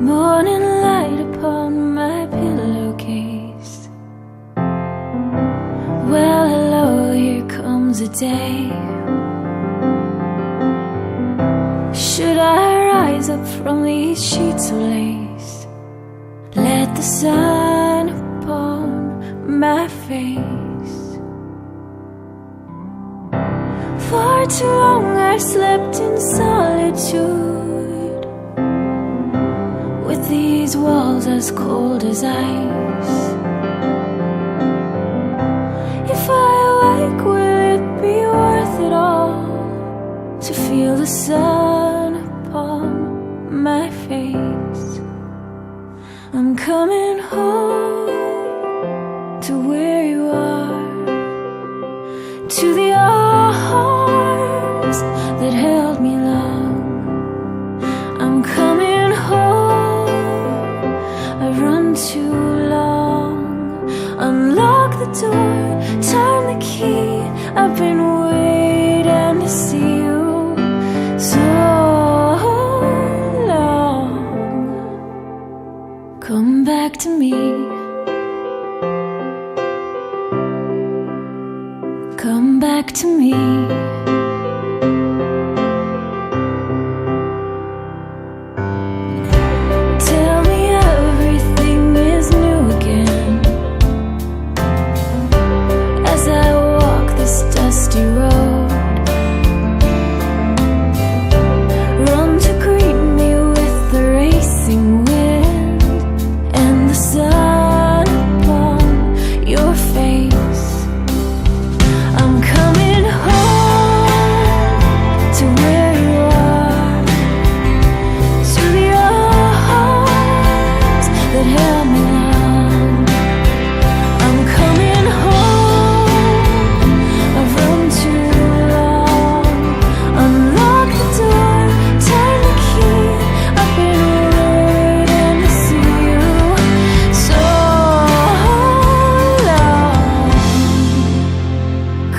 Morning light upon my pillowcase. Well, hello, here comes a day. Should I rise up from these sheets of lace? Let the sun upon my face. For too long I slept in solitude, with these walls as cold as ice. If I awake, will it be worth it all to feel the sun upon my face? I'm coming home to where you are, to the arms that held me long. I'm coming home, I've run too long. Unlock the door, turn the key. I've been waiting to see you so long. Come back to me. Come back to me. Tell me everything is new again, as I walk this dusty road. Run to greet me with the racing wind and the sun upon your face. I'm coming home to where you are, to the arms that held me long. I'm coming home, I've run too long. Unlock the door, turn the key. I've been waiting to see you so long.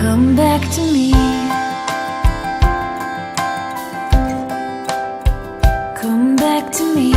Come back to me. Come back to me.